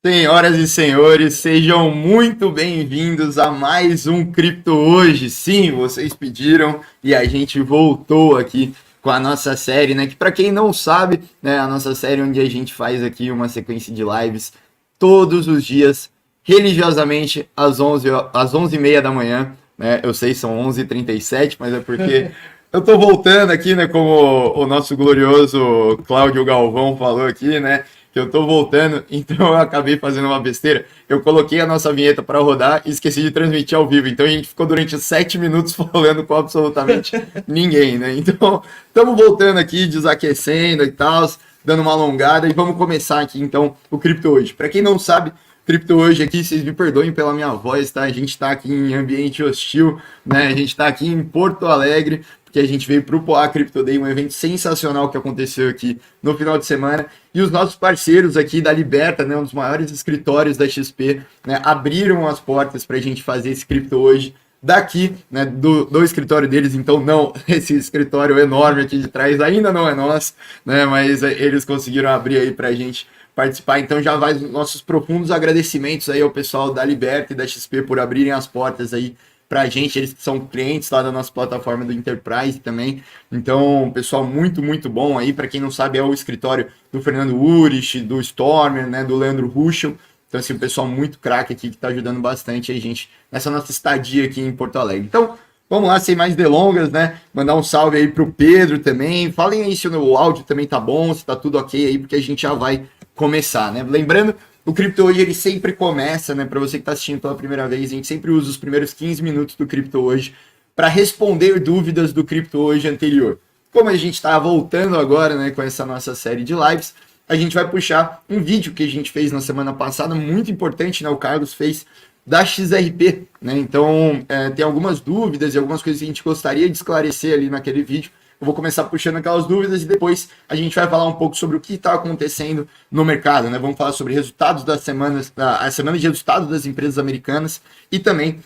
Senhoras e senhores, sejam muito bem-vindos a mais um Cripto Hoje. Sim, vocês pediram e a gente voltou aqui com a nossa série, né? Que para quem não sabe, né, a nossa série onde a gente faz aqui uma sequência de lives todos os dias, religiosamente, às 11h30 da manhã, né? Eu sei, são 11h37, mas é porque eu tô voltando aqui, né? Como o nosso glorioso Cláudio Galvão falou aqui, né? Que eu tô voltando, então eu acabei fazendo uma besteira. Eu coloquei a nossa vinheta para rodar e esqueci de transmitir ao vivo. Então a gente ficou durante 7 minutos falando com absolutamente ninguém, né? Então estamos voltando aqui, desaquecendo e tal, dando uma alongada e vamos começar aqui então o Cripto Hoje. Para quem não sabe, Cripto Hoje aqui, vocês me perdoem pela minha voz, tá? A gente tá aqui em ambiente hostil, né? A gente tá aqui em Porto Alegre, porque a gente veio para o Poá Crypto Day, um evento sensacional que aconteceu aqui no final de semana. E os nossos parceiros aqui da Liberta, né, um dos maiores escritórios da XP, né, abriram as portas para a gente fazer esse Cripto Hoje daqui, né, do escritório deles. Então, não, esse escritório enorme aqui de trás ainda não é nosso, né, mas eles conseguiram abrir aí para a gente participar. Então, já vai os nossos profundos agradecimentos aí ao pessoal da Liberta e da XP por abrirem as portas aí para a gente, eles são clientes lá da nossa plataforma do Enterprise também. Então, pessoal muito, muito bom aí. Para quem não sabe, é o escritório do Fernando Urich, do Stormer, né, do Leandro Ruschel. Então, assim, o pessoal muito craque aqui que está ajudando bastante a gente nessa nossa estadia aqui em Porto Alegre. Então, vamos lá, sem mais delongas, né? Mandar um salve aí pro Pedro também. Falem aí se o áudio também tá bom, se tá tudo ok aí, porque a gente já vai começar, né? Lembrando, o Cripto Hoje ele sempre começa, né? Para você que está assistindo pela primeira vez, a gente sempre usa os primeiros 15 minutos do Cripto Hoje para responder dúvidas do Cripto Hoje anterior. Como a gente está voltando agora, né, com essa nossa série de lives, a gente vai puxar um vídeo que a gente fez na semana passada, muito importante, né? O Carlos fez da XRP, né? Então, tem algumas dúvidas e algumas coisas que a gente gostaria de esclarecer ali naquele vídeo. Eu vou começar puxando aquelas dúvidas e depois a gente vai falar um pouco sobre o que está acontecendo no mercado, né? Vamos falar sobre resultados das semanas, a semana de resultados das empresas americanas e também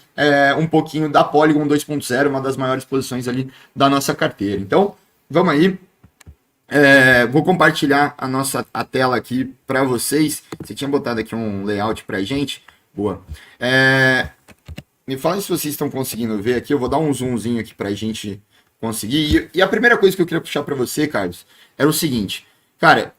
um pouquinho da Polygon 2.0, uma das maiores posições ali da nossa carteira. Então, vamos aí. Vou compartilhar a tela aqui para vocês. Você tinha botado aqui um layout para a gente? Boa. Me falem se vocês estão conseguindo ver aqui. Eu vou dar um zoomzinho aqui para a gente conseguir. E a primeira coisa que eu queria puxar para você, Carlos, era o seguinte. Cara,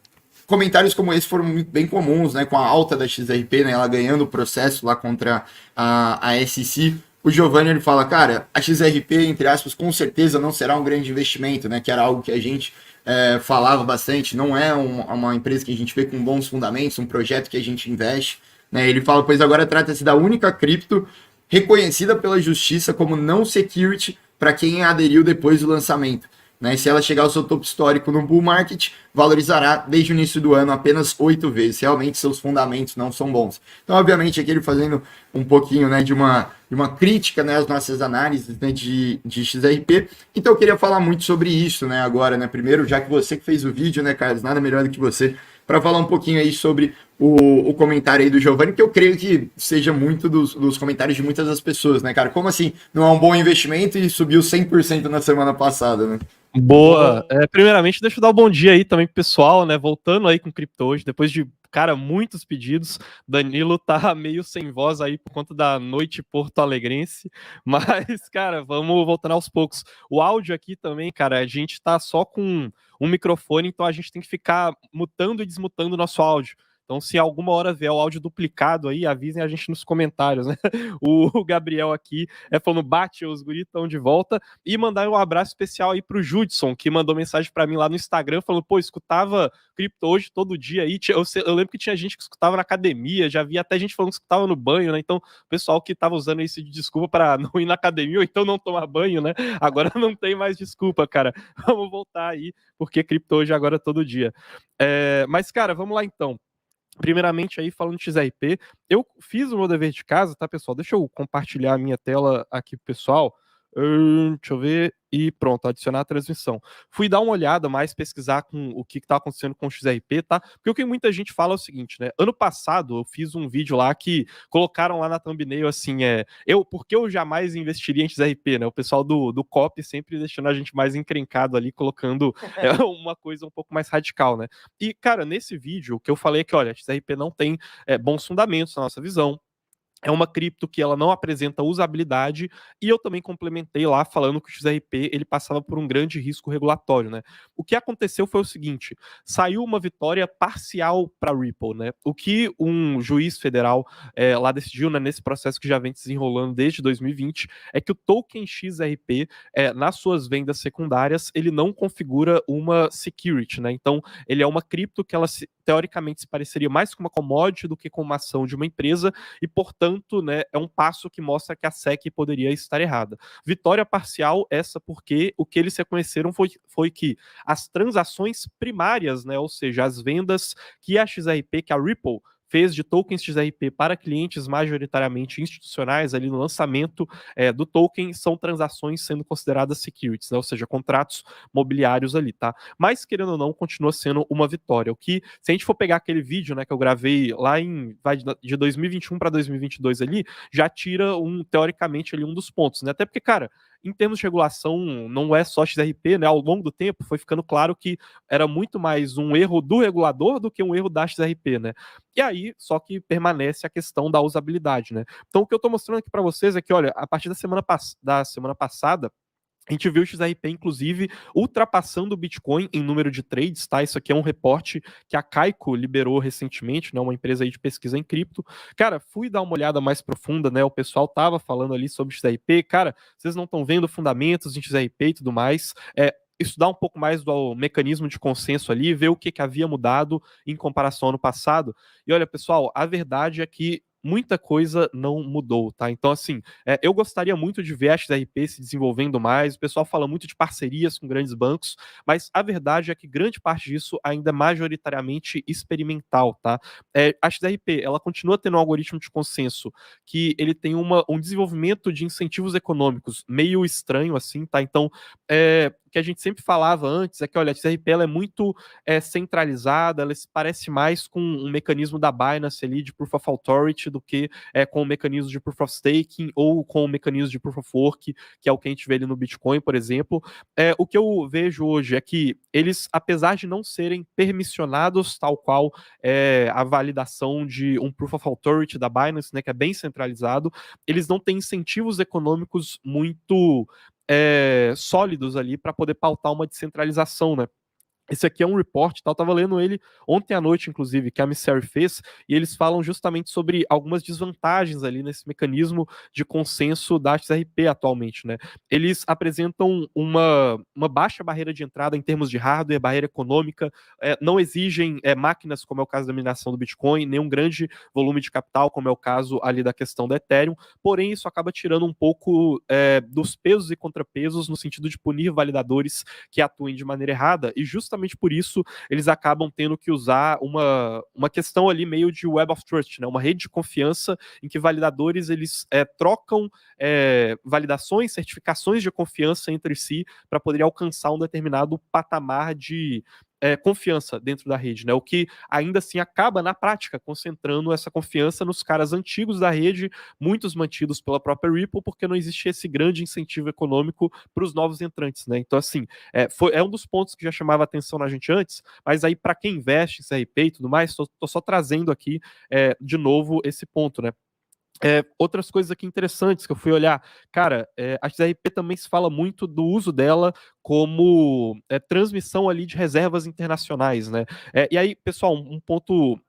comentários como esse foram muito bem comuns, né? Com a alta da XRP, né? Ela ganhando o processo lá contra a SEC. O Giovanni, ele fala, cara, a XRP, entre aspas, com certeza não será um grande investimento, né? Que era algo que a gente falava bastante. Não é uma empresa que a gente vê com bons fundamentos, um projeto que a gente investe, né? Ele fala, pois agora trata-se da única cripto reconhecida pela justiça como não security para quem aderiu depois do lançamento. Né? Se ela chegar ao seu topo histórico no bull market, valorizará desde o início do ano apenas 8 vezes. Realmente seus fundamentos não são bons. Então, obviamente, aqui ele fazendo um pouquinho, né, de uma crítica, né, às nossas análises, né, de XRP. Então eu queria falar muito sobre isso, né, agora, né? Primeiro, já que você que fez o vídeo, né, Carlos, nada melhor do que você, para falar um pouquinho aí sobre o comentário aí do Giovanni, que eu creio que seja muito dos comentários de muitas das pessoas, né, cara? Como assim não é um bom investimento e subiu 100% na semana passada, né? Boa. Primeiramente, deixa eu dar um bom dia aí também pro pessoal, né? Voltando aí com o Cripto Hoje, depois de, cara, muitos pedidos. Danilo tá meio sem voz aí por conta da noite porto-alegrense. Mas, cara, vamos voltando aos poucos. O áudio aqui também, cara, a gente tá só com um microfone, então a gente tem que ficar mutando e desmutando o nosso áudio. Então, se alguma hora vier o áudio duplicado aí, avisem a gente nos comentários, né? O Gabriel aqui falando, bate, os guris estão de volta. E mandar um abraço especial aí pro Judson, que mandou mensagem para mim lá no Instagram, falando, pô, escutava Cripto hoje todo dia aí. Eu lembro que tinha gente que escutava na academia, já vi até gente falando que escutava no banho, né? Então, o pessoal que tava usando isso de desculpa para não ir na academia ou então não tomar banho, né? Agora não tem mais desculpa, cara. Vamos voltar aí, porque Cripto hoje agora é todo dia. Mas, cara, vamos lá então. Primeiramente aí falando de XRP, eu fiz o meu dever de casa, tá, pessoal? Deixa eu compartilhar a minha tela aqui pro pessoal. Deixa eu ver. E pronto, adicionar a transmissão. Fui dar uma olhada mais, pesquisar com o que tá acontecendo com o XRP, tá? Porque o que muita gente fala é o seguinte, né? Ano passado eu fiz um vídeo lá que colocaram lá na thumbnail assim, porque eu jamais investiria em XRP, né? O pessoal do COP sempre deixando a gente mais encrencado ali, colocando uma coisa um pouco mais radical, né? E, cara, nesse vídeo, o que eu falei é que, olha, a XRP não tem bons fundamentos na nossa visão. É uma cripto que ela não apresenta usabilidade, e eu também complementei lá falando que o XRP ele passava por um grande risco regulatório, né? O que aconteceu foi o seguinte: saiu uma vitória parcial para Ripple, né? O que um juiz federal lá decidiu, né, nesse processo que já vem desenrolando desde 2020, é que o token XRP, nas suas vendas secundárias, ele não configura uma security, né? Então, ele é uma cripto que ela teoricamente se pareceria mais com uma commodity do que com uma ação de uma empresa, e, portanto, né, é um passo que mostra que a SEC poderia estar errada. Vitória parcial essa porque o que eles reconheceram foi que as transações primárias, né, ou seja, as vendas que a XRP, que a Ripple fez de tokens XRP para clientes majoritariamente institucionais ali no lançamento do token, são transações sendo consideradas securities, né? Ou seja, contratos mobiliários ali, tá? Mas, querendo ou não, continua sendo uma vitória. O que, se a gente for pegar aquele vídeo, né, que eu gravei lá de 2021 para 2022 ali, já tira teoricamente ali um dos pontos, né? Até porque, cara, em termos de regulação, não é só XRP, né? Ao longo do tempo foi ficando claro que era muito mais um erro do regulador do que um erro da XRP, né? E aí, só que permanece a questão da usabilidade, né? Então, o que eu tô mostrando aqui para vocês é que, olha, a partir da semana passada, a gente viu o XRP, inclusive, ultrapassando o Bitcoin em número de trades, tá? Isso aqui é um reporte que a Kaiko liberou recentemente, né? Uma empresa aí de pesquisa em cripto. Cara, fui dar uma olhada mais profunda, né? O pessoal tava falando ali sobre XRP. Cara, vocês não estão vendo fundamentos em XRP e tudo mais. Estudar um pouco mais do mecanismo de consenso ali, ver o que havia mudado em comparação ao ano passado. E olha, pessoal, a verdade é que muita coisa não mudou, tá? Então, assim, eu gostaria muito de ver a XRP se desenvolvendo mais. O pessoal fala muito de parcerias com grandes bancos, mas a verdade é que grande parte disso ainda é majoritariamente experimental, tá? A XRP, ela continua tendo um algoritmo de consenso que ele tem um desenvolvimento de incentivos econômicos meio estranho, assim, tá? Então, que a gente sempre falava antes é que, olha, a XRP ela é muito centralizada, ela se parece mais com um mecanismo da Binance ali de Proof of Authority do que com o mecanismo de Proof of Staking ou com o mecanismo de Proof of Work, que é o que a gente vê ali no Bitcoin, por exemplo. O que eu vejo hoje é que eles, apesar de não serem permissionados tal qual a validação de um Proof of Authority da Binance, né, que é bem centralizado, eles não têm incentivos econômicos muito sólidos ali para poder pautar uma descentralização, né? Esse aqui é um report, tá? Eu tava lendo ele ontem à noite, inclusive, que a Missary fez, e eles falam justamente sobre algumas desvantagens ali nesse mecanismo de consenso da XRP atualmente, né? Eles apresentam uma baixa barreira de entrada em termos de hardware, barreira econômica, não exigem máquinas, como é o caso da mineração do Bitcoin, nem um grande volume de capital, como é o caso ali da questão do Ethereum, porém isso acaba tirando um pouco dos pesos e contrapesos no sentido de punir validadores que atuem de maneira errada, e justamente por isso eles acabam tendo que usar uma questão ali meio de Web of Trust, né? Uma rede de confiança em que validadores eles trocam validações, certificações de confiança entre si para poder alcançar um determinado patamar de confiança dentro da rede, né? O que ainda assim acaba na prática concentrando essa confiança nos caras antigos da rede, muitos mantidos pela própria Ripple, porque não existe esse grande incentivo econômico para os novos entrantes, né? Então, assim, é um dos pontos que já chamava atenção na gente antes, mas aí para quem investe em CRP e tudo mais, tô só trazendo aqui de novo esse ponto, né? Outras coisas aqui interessantes que eu fui olhar, cara, a XRP também se fala muito do uso dela como transmissão ali de reservas internacionais, né? E aí, pessoal, um ponto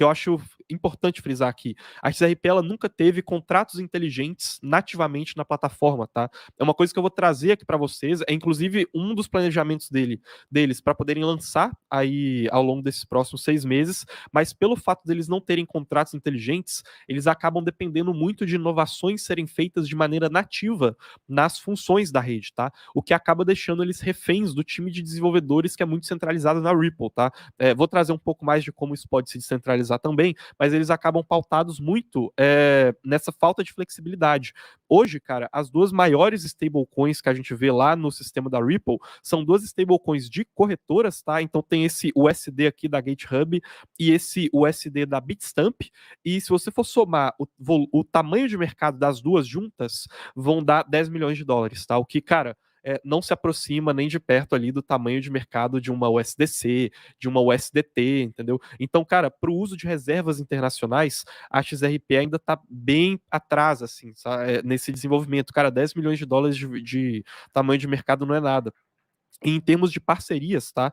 que eu acho importante frisar aqui. A XRP ela nunca teve contratos inteligentes nativamente na plataforma, tá? É uma coisa que eu vou trazer aqui para vocês, é inclusive um dos planejamentos deles para poderem lançar aí ao longo desses próximos 6 meses, mas pelo fato deles não terem contratos inteligentes, eles acabam dependendo muito de inovações serem feitas de maneira nativa nas funções da rede, tá? O que acaba deixando eles reféns do time de desenvolvedores que é muito centralizado na Ripple, tá? Vou trazer um pouco mais de como isso pode se descentralizar também, mas eles acabam pautados muito nessa falta de flexibilidade. Hoje, cara, as duas maiores stablecoins que a gente vê lá no sistema da Ripple são duas stablecoins de corretoras, tá? Então tem esse USD aqui da GateHub e esse USD da Bitstamp, e se você for somar o tamanho de mercado das duas juntas, vão dar 10 milhões de dólares, tá? O que, cara, não se aproxima nem de perto ali do tamanho de mercado de uma USDC, de uma USDT, entendeu? Então, cara, para o uso de reservas internacionais, a XRP ainda está bem atrás, assim, nesse desenvolvimento. Cara, 10 milhões de dólares de tamanho de mercado não é nada. E em termos de parcerias, tá?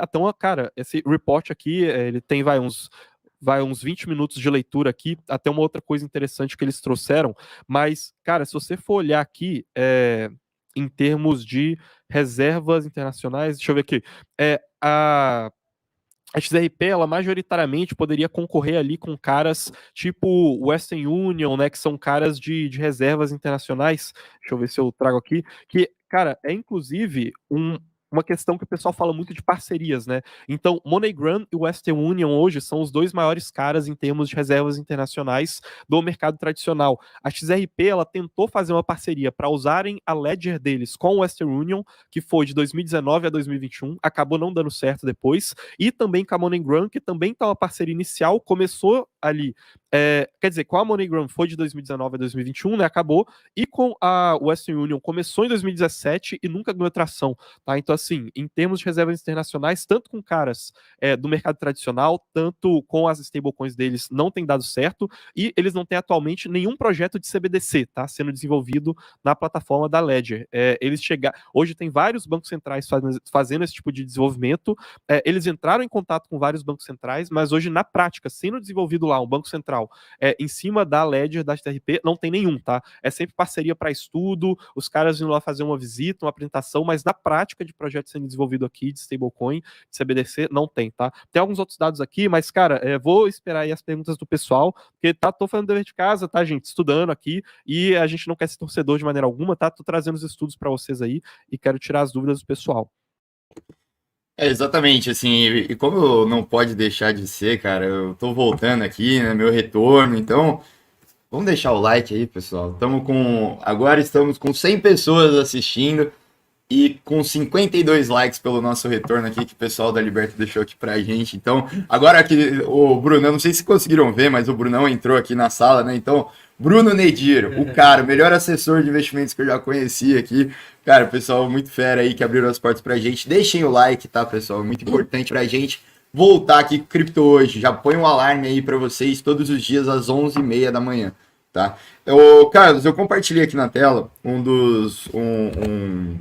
Então, cara, esse report aqui, ele tem, uns 20 minutos de leitura aqui, até uma outra coisa interessante que eles trouxeram, mas, cara, se você for olhar aqui, em termos de reservas internacionais, deixa eu ver aqui, a XRP, ela majoritariamente poderia concorrer ali com caras tipo Western Union, né, que são caras de reservas internacionais, deixa eu ver se eu trago aqui, que, cara, é inclusive uma questão que o pessoal fala muito de parcerias, né? Então, MoneyGram e Western Union hoje são os dois maiores caras em termos de reservas internacionais do mercado tradicional. A XRP, ela tentou fazer uma parceria para usarem a Ledger deles com o Western Union, que foi de 2019 a 2021, acabou não dando certo depois, e também com a MoneyGram, que também está uma parceria inicial, começou ali, quer dizer, com a MoneyGram foi de 2019 a 2021, né, acabou, e com a Western Union começou em 2017 e nunca ganhou tração, tá? Então, assim, em termos de reservas internacionais, tanto com caras do mercado tradicional, tanto com as stablecoins deles, não tem dado certo, e eles não têm atualmente nenhum projeto de CBDC, tá? Sendo desenvolvido na plataforma da Ledger. Hoje tem vários bancos centrais fazendo esse tipo de desenvolvimento, eles entraram em contato com vários bancos centrais, mas hoje, na prática, sendo desenvolvido lá um banco central em cima da Ledger, da XRP, não tem nenhum, tá? É sempre parceria para estudo, os caras indo lá fazer uma visita, uma apresentação, mas na prática de projeto sendo desenvolvido aqui, de stablecoin, de CBDC, não tem, tá? Tem alguns outros dados aqui, mas, cara, vou esperar aí as perguntas do pessoal, porque tô fazendo dever de casa, tá, gente? Estudando aqui, e a gente não quer ser torcedor de maneira alguma, tá? Tô trazendo os estudos para vocês aí, e quero tirar as dúvidas do pessoal. Exatamente, assim, e como não pode deixar de ser, cara, eu tô voltando aqui, né, meu retorno, então vamos deixar o like aí, pessoal. Agora estamos com 100 pessoas assistindo e com 52 likes pelo nosso retorno aqui que o pessoal da Liberta deixou aqui pra gente. Então, agora aqui o Brunão, não sei se conseguiram ver, mas o Brunão entrou aqui na sala, né? Então, Bruno Nedir, o cara, o melhor assessor de investimentos que eu já conheci aqui. Cara, pessoal muito fera aí que abriram as portas pra gente. Deixem o like, tá, pessoal? É muito importante pra gente voltar aqui com Cripto Hoje. Já põe um alarme aí pra vocês todos os dias às 11h30 da manhã, tá? Carlos, eu compartilhei aqui na tela um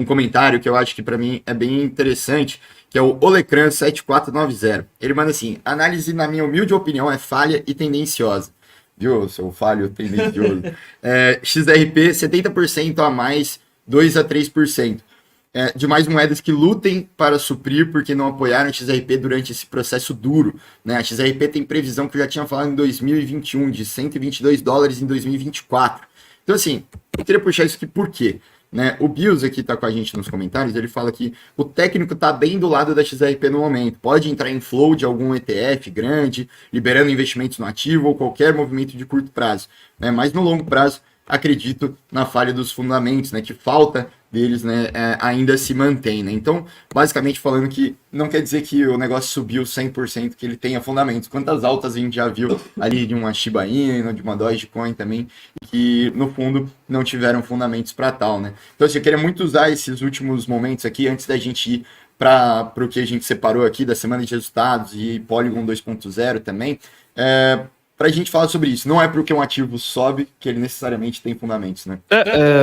comentário que eu acho que para mim é bem interessante, que é o Olecran7490. Ele manda assim: análise, na minha humilde opinião, é falha e tendenciosa. Viu, seu falho tendencioso? XRP 70% a mais, 2 a 3%. De mais moedas que lutem para suprir porque não apoiaram a XRP durante esse processo duro, né? A XRP tem previsão que eu já tinha falado em 2021, de 122 dólares em 2024. Então, assim, eu queria puxar isso aqui por quê? Né? O Bios aqui tá com a gente nos comentários, ele fala que o técnico tá bem do lado da XRP no momento, pode entrar em flow de algum ETF grande, liberando investimentos no ativo ou qualquer movimento de curto prazo, né? Mas no longo prazo, acredito na falha dos fundamentos, né? Que falta deles, né, ainda se mantém, né? Então, basicamente falando que não quer dizer que o negócio subiu 100%, que ele tenha fundamentos. Quantas altas a gente já viu ali de uma Shiba Inu, de uma Dogecoin também, que no fundo não tiveram fundamentos para tal, né? Então, assim, eu queria muito usar esses últimos momentos aqui, antes da gente ir para o que a gente separou aqui da semana de resultados e Polygon 2.0 também, para a gente falar sobre isso. Não é porque um ativo sobe que ele necessariamente tem fundamentos, né?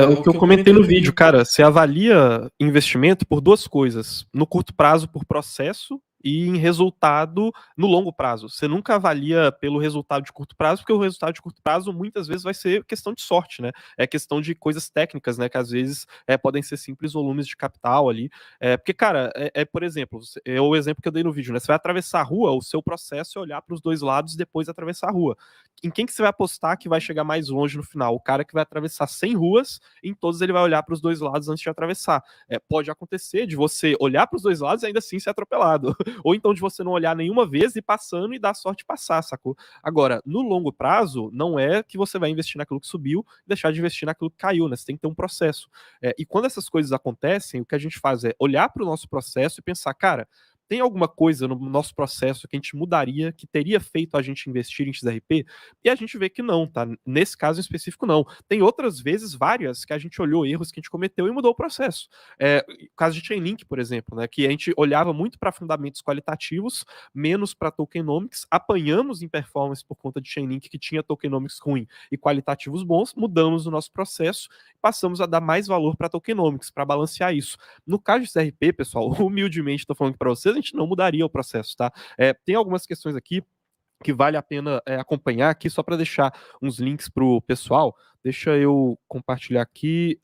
O que eu comentei no vídeo, cara, você avalia investimento por duas coisas. No curto prazo, por processo, e em resultado no longo prazo. Você nunca avalia pelo resultado de curto prazo, porque o resultado de curto prazo muitas vezes vai ser questão de sorte, né? É questão de coisas técnicas, né? Que às vezes podem ser simples volumes de capital ali. Porque, cara, por exemplo, é o exemplo que eu dei no vídeo, né? Você vai atravessar a rua, o seu processo é olhar para os dois lados e depois atravessar a rua. Em quem que você vai apostar que vai chegar mais longe no final? O cara que vai atravessar 100 ruas, em todos ele vai olhar para os dois lados antes de atravessar. Pode acontecer de você olhar para os dois lados e ainda assim ser atropelado. Ou então de você não olhar nenhuma vez e passando e dar sorte de passar, sacou? Agora, no longo prazo, não é que você vai investir naquilo que subiu e deixar de investir naquilo que caiu, né? Você tem que ter um processo. E quando essas coisas acontecem, o que a gente faz é olhar para o nosso processo e pensar, cara, tem alguma coisa no nosso processo que a gente mudaria, que teria feito a gente investir em XRP? E a gente vê que não, tá? Nesse caso em específico, não. Tem outras vezes, várias, que a gente olhou erros que a gente cometeu e mudou o processo. O caso de Chainlink, por exemplo, né? Que a gente olhava muito para fundamentos qualitativos, menos para tokenomics, apanhamos em performance por conta de Chainlink, que tinha tokenomics ruim e qualitativos bons, mudamos o nosso processo e passamos a dar mais valor para tokenomics, para balancear isso. No caso de XRP, pessoal, humildemente estou falando para vocês, a gente não mudaria o processo, tá? Tem algumas questões aqui que vale a pena acompanhar aqui, só para deixar uns links para o pessoal. Deixa eu compartilhar aqui.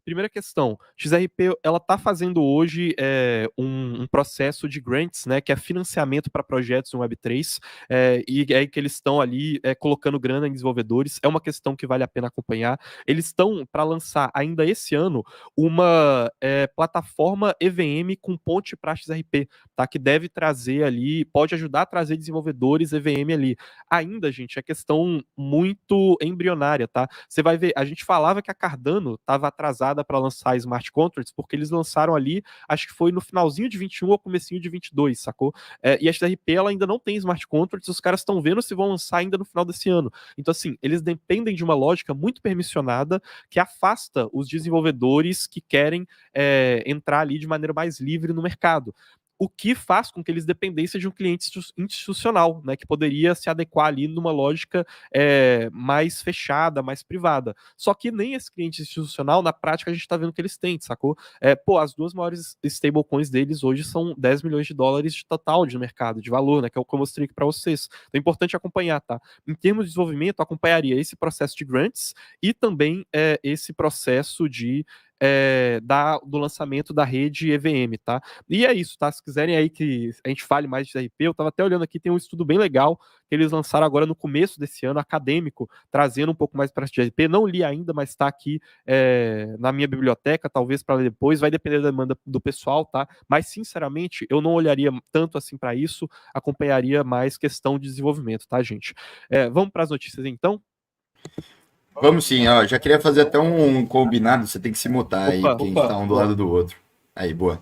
Primeira questão, XRP ela está fazendo hoje um processo de grants, né, que é financiamento para projetos no Web3, e é que eles estão ali colocando grana em desenvolvedores. É uma questão que vale a pena acompanhar. Eles estão para lançar ainda esse ano uma plataforma EVM com ponte para XRP, tá, que deve trazer ali, pode ajudar a trazer desenvolvedores EVM ali. Ainda, gente, é questão muito embrionária, tá? Você vai ver, a gente falava que a Cardano estava atrasada para lançar smart contracts, porque eles lançaram ali, acho que foi no finalzinho de 21 ou comecinho de 22, sacou? E a XRP ela ainda não tem smart contracts, os caras estão vendo se vão lançar ainda no final desse ano. Então, assim, eles dependem de uma lógica muito permissionada que afasta os desenvolvedores que querem entrar ali de maneira mais livre no mercado, o que faz com que eles dependessem de um cliente institucional, né, que poderia se adequar ali numa lógica mais fechada, mais privada. Só que nem esse cliente institucional, na prática, a gente está vendo que eles têm, sacou? As duas maiores stablecoins deles hoje são 10 milhões de dólares de total de mercado, de valor, né, que é o que eu mostrei aqui para vocês. Então é importante acompanhar, tá? Em termos de desenvolvimento, acompanharia esse processo de grants e também esse processo do lançamento da rede EVM, tá? E é isso, tá? Se quiserem aí que a gente fale mais de XRP, eu tava até olhando aqui, tem um estudo bem legal que eles lançaram agora no começo desse ano, acadêmico, trazendo um pouco mais para XRP. Não li ainda, mas está aqui na minha biblioteca, talvez para ler depois, vai depender da demanda do pessoal, tá? Mas, sinceramente, eu não olharia tanto assim para isso, acompanharia mais questão de desenvolvimento, tá, gente? Vamos para as notícias, então? Vamos sim, ó. Já queria fazer até um combinado, você tem que se mutar aí, porque a gente tá um do lado do outro. Aí, boa.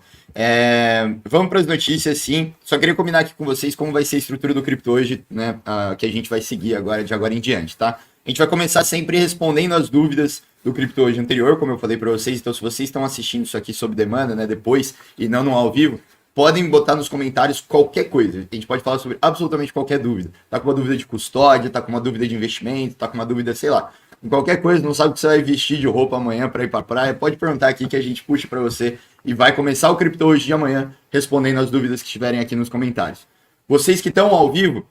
Vamos para as notícias, sim. Só queria combinar aqui com vocês como vai ser a estrutura do Cripto hoje, né? Que a gente vai seguir agora, de agora em diante, tá? A gente vai começar sempre respondendo as dúvidas do Cripto hoje anterior, como eu falei para vocês. Então, se vocês estão assistindo isso aqui sob demanda, né, depois, e não no ao vivo, podem botar nos comentários qualquer coisa. A gente pode falar sobre absolutamente qualquer dúvida. Tá com uma dúvida de custódia, tá com uma dúvida de investimento, tá com uma dúvida, sei lá, qualquer coisa, não sabe o que você vai vestir de roupa amanhã para ir para praia, pode perguntar aqui que a gente puxa para você e vai começar o Cripto hoje de amanhã respondendo as dúvidas que estiverem aqui nos comentários. Vocês que estão ao vivo,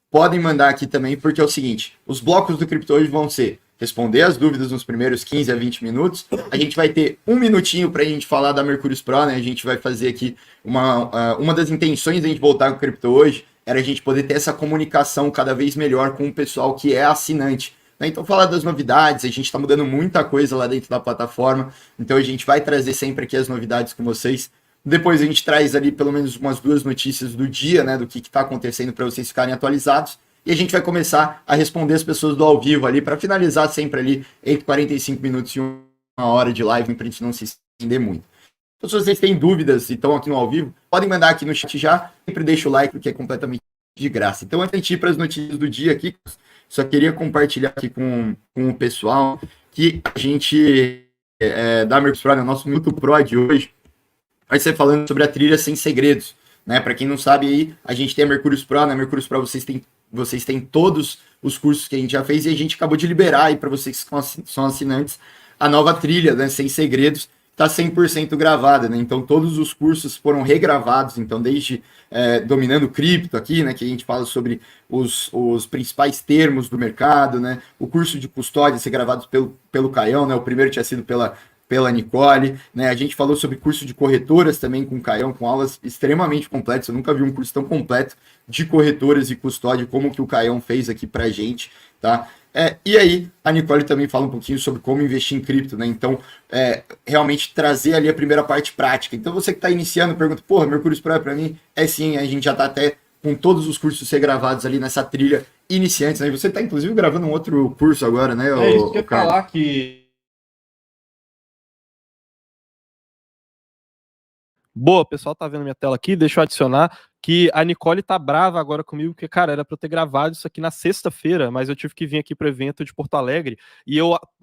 podem mandar aqui também, porque é o seguinte, os blocos do Cripto hoje vão ser responder as dúvidas nos primeiros 15 a 20 minutos, a gente vai ter um minutinho para a gente falar da Mercúrios Pro, né? A gente vai fazer aqui uma das intenções da gente voltar com o Cripto hoje, era a gente poder ter essa comunicação cada vez melhor com o pessoal que é assinante. Então, falar das novidades, a gente está mudando muita coisa lá dentro da plataforma, então a gente vai trazer sempre aqui as novidades com vocês. Depois a gente traz ali pelo menos umas 2 notícias do dia, né, do que está acontecendo para vocês ficarem atualizados. E a gente vai começar a responder as pessoas do ao vivo ali, para finalizar sempre ali entre 45 minutos e 1 hora de live, para a gente não se estender muito. Então, se vocês têm dúvidas e estão aqui no ao vivo, podem mandar aqui no chat já, sempre deixa o like, porque é completamente de graça. Então, antes de ir para as notícias do dia aqui, só queria compartilhar aqui com o pessoal que a gente, da Mercúrios Pro, né, nosso Minuto Pro de hoje, vai ser falando sobre a trilha Sem Segredos, né? Para quem não sabe aí, a gente tem a Mercúrios Pro, na Mercúrios Pro vocês têm todos os cursos que a gente já fez e a gente acabou de liberar aí para vocês que são assinantes a nova trilha, né, Sem Segredos. está 100% gravada, né? Então todos os cursos foram regravados, então desde Dominando Cripto aqui, né, que a gente fala sobre os principais termos do mercado, né? O curso de custódia ser gravado pelo Caião, né? O primeiro tinha sido pela Nicole, né? A gente falou sobre curso de corretoras também com o Caião, com aulas extremamente completas. Eu nunca vi um curso tão completo de corretoras e custódia como o que o Caião fez aqui pra gente, tá? E aí, a Nicole também fala um pouquinho sobre como investir em cripto, né? Então, realmente trazer ali a primeira parte prática. Então, você que está iniciando, pergunta, porra, Mercúrio Pro é para mim? É sim, a gente já está até com todos os cursos ser gravados ali nessa trilha iniciantes, né? E você está, inclusive, gravando um outro curso agora, né? Isso que eu ia falar que... Boa, o pessoal tá vendo minha tela aqui, deixa eu adicionar que a Nicole tá brava agora comigo, porque, cara, era pra eu ter gravado isso aqui na sexta-feira, mas eu tive que vir aqui pro evento de Porto Alegre,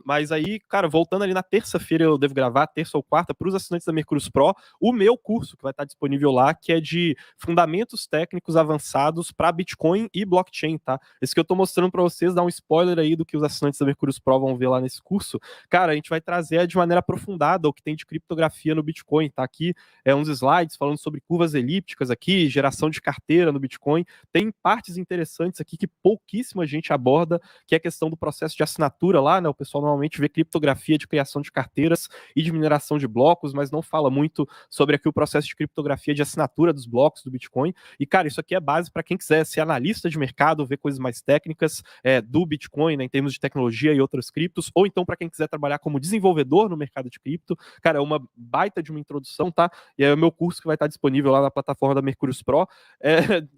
mas aí, cara, voltando ali na terça-feira eu devo gravar, terça ou quarta, pros assinantes da Mercúrio Pro, o meu curso, que vai estar disponível lá, que é de Fundamentos Técnicos Avançados para Bitcoin e Blockchain, tá? Esse que eu tô mostrando pra vocês, dá um spoiler aí do que os assinantes da Mercúrio Pro vão ver lá nesse curso. Cara, a gente vai trazer de maneira aprofundada o que tem de criptografia no Bitcoin, tá? Aqui uns slides falando sobre curvas elípticas aqui, geração de carteira no Bitcoin. Tem partes interessantes aqui que pouquíssima gente aborda, que é a questão do processo de assinatura lá, né? O pessoal normalmente vê criptografia de criação de carteiras e de mineração de blocos, mas não fala muito sobre aqui o processo de criptografia de assinatura dos blocos do Bitcoin. E, cara, isso aqui é base para quem quiser ser analista de mercado, ver coisas mais técnicas do Bitcoin, né, em termos de tecnologia e outras criptos, ou então para quem quiser trabalhar como desenvolvedor no mercado de cripto. Cara, é uma baita de uma introdução, tá? E é o meu curso que vai estar disponível lá na plataforma da Mercúrio Pro,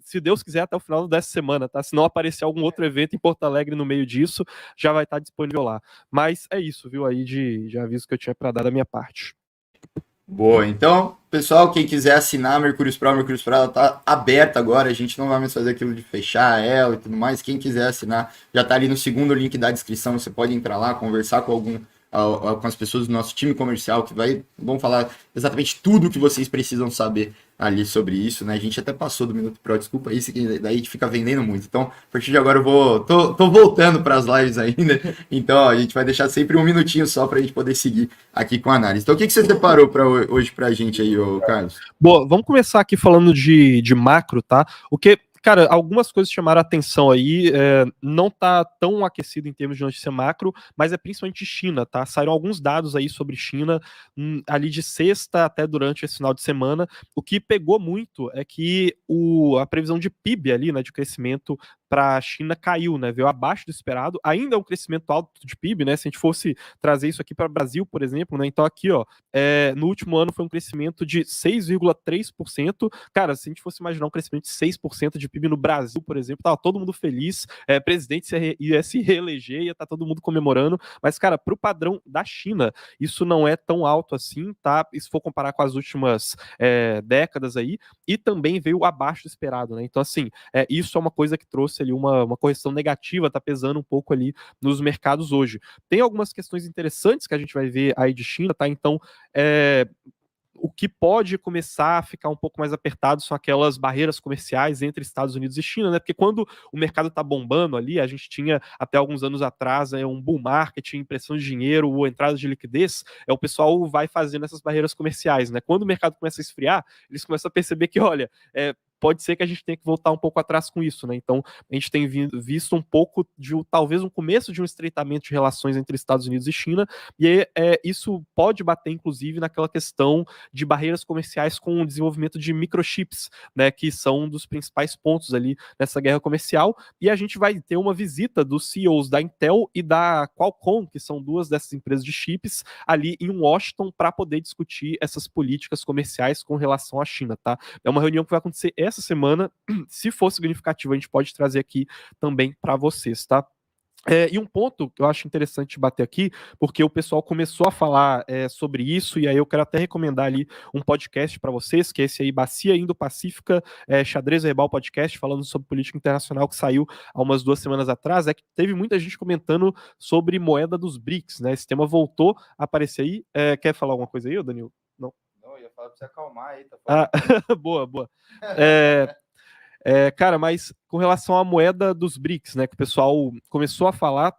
se Deus quiser, até o final dessa semana, tá? Se não aparecer algum outro evento em Porto Alegre no meio disso, já vai estar disponível lá. Mas é isso, viu? Aí de aviso que eu tinha para dar da minha parte. Boa, então, pessoal, quem quiser assinar a Mercúrio Pro, ela tá aberta agora, a gente não vai mais fazer aquilo de fechar ela e tudo mais, quem quiser assinar, já tá ali no segundo link da descrição, você pode entrar lá, conversar com com as pessoas do nosso time comercial que vão falar exatamente tudo o que vocês precisam saber ali sobre isso, né? A gente até passou do Minuto Pro, desculpa isso, que daí a gente fica vendendo muito. Então, a partir de agora tô voltando para as lives ainda. Então, ó, a gente vai deixar sempre um minutinho só para a gente poder seguir aqui com a análise. Então, o que você separou para hoje para a gente aí, Carlos? Boa, vamos começar aqui falando de macro, tá? O que cara, algumas coisas chamaram a atenção aí, não tá tão aquecido em termos de notícia macro, mas é principalmente China, tá? Saíram alguns dados aí sobre China, ali de sexta até durante esse final de semana. O que pegou muito é que a previsão de PIB ali, né, de crescimento para a China caiu, né? Veio abaixo do esperado. Ainda é um crescimento alto de PIB, né? Se a gente fosse trazer isso aqui para o Brasil, por exemplo, né? Então aqui, ó, no último ano foi um crescimento de 6,3%. Cara, se a gente fosse imaginar um crescimento de 6% de PIB no Brasil, por exemplo, tava todo mundo feliz, presidente ia se reeleger, ia estar todo mundo comemorando. Mas, cara, para o padrão da China, isso não é tão alto assim, tá? E se for comparar com as últimas décadas aí, e também veio abaixo do esperado, né? Então, assim, isso é uma coisa que trouxe ali uma correção negativa, tá pesando um pouco ali nos mercados hoje. Tem algumas questões interessantes que a gente vai ver aí de China, tá? Então, o que pode começar a ficar um pouco mais apertado são aquelas barreiras comerciais entre Estados Unidos e China, né? Porque quando o mercado está bombando ali, a gente tinha até alguns anos atrás um bull market, impressão de dinheiro ou entrada de liquidez, o pessoal vai fazendo essas barreiras comerciais, né? Quando o mercado começa a esfriar, eles começam a perceber que, olha, pode ser que a gente tenha que voltar um pouco atrás com isso, né? Então, a gente tem visto um pouco de talvez um começo de um estreitamento de relações entre Estados Unidos e China, e isso pode bater, inclusive, naquela questão de barreiras comerciais com o desenvolvimento de microchips, né? Que são um dos principais pontos ali nessa guerra comercial. E a gente vai ter uma visita dos CEOs da Intel e da Qualcomm, que são duas dessas empresas de chips, ali em Washington, para poder discutir essas políticas comerciais com relação à China, tá? É uma reunião que vai acontecer essa semana. Se for significativo, a gente pode trazer aqui também para vocês, tá? E um ponto que eu acho interessante bater aqui, porque o pessoal começou a falar sobre isso, e aí eu quero até recomendar ali um podcast para vocês, que é esse aí, Bacia Indo-Pacífica, Xadrez Verbal Podcast, falando sobre política internacional, que saiu há umas 2 semanas atrás, que teve muita gente comentando sobre moeda dos BRICS, né? Esse tema voltou a aparecer aí. Quer falar alguma coisa aí, Danilo? Não, eu ia falar para você acalmar aí. Tá boa, boa. Cara, mas com relação à moeda dos BRICS, né, que o pessoal começou a falar,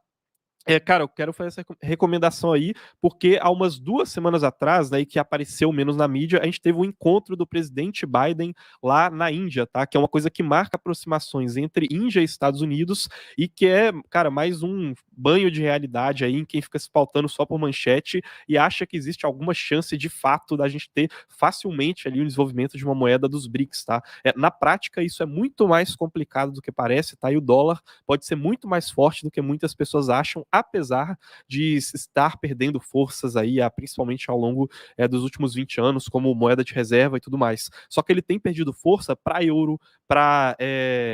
Cara, eu quero fazer essa recomendação aí, porque há umas 2 semanas atrás, né, que apareceu menos na mídia, a gente teve um encontro do presidente Biden lá na Índia, tá? Que é uma coisa que marca aproximações entre Índia e Estados Unidos e que é, cara, mais um banho de realidade aí em quem fica se pautando só por manchete e acha que existe alguma chance de fato da gente ter facilmente ali o desenvolvimento de uma moeda dos BRICS, tá? Na prática, isso é muito mais complicado do que parece, tá? E o dólar pode ser muito mais forte do que muitas pessoas acham, apesar de estar perdendo forças aí, principalmente ao longo dos últimos 20 anos, como moeda de reserva e tudo mais. Só que ele tem perdido força para euro, para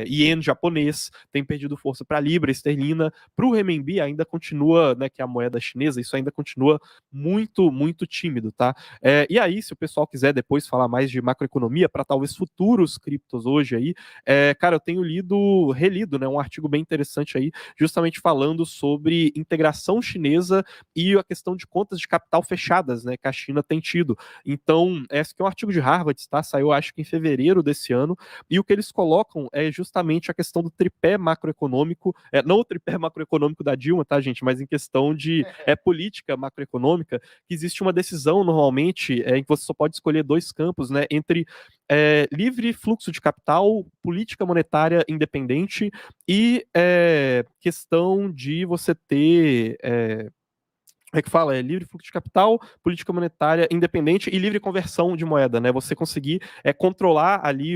ien japonês, tem perdido força para libra esterlina, para o renminbi ainda continua, né, que é a moeda chinesa, isso ainda continua muito, muito tímido, tá? E aí, se o pessoal quiser depois falar mais de macroeconomia, para talvez futuros criptos hoje aí, cara, eu tenho relido, né, um artigo bem interessante aí, justamente falando sobre integração chinesa e a questão de contas de capital fechadas, né, que a China tem tido. Então, esse aqui é um artigo de Harvard, tá? Saiu, acho que em fevereiro desse ano, e o que eles colocam é justamente a questão do tripé macroeconômico, não o tripé macroeconômico da Dilma, tá, gente, mas em questão de política macroeconômica, que existe uma decisão, normalmente, em que você só pode escolher 2 campos, né, entre livre fluxo de capital, política monetária independente e questão de você ter como é que fala? Livre fluxo de capital, política monetária independente e livre conversão de moeda, né? Você conseguir controlar ali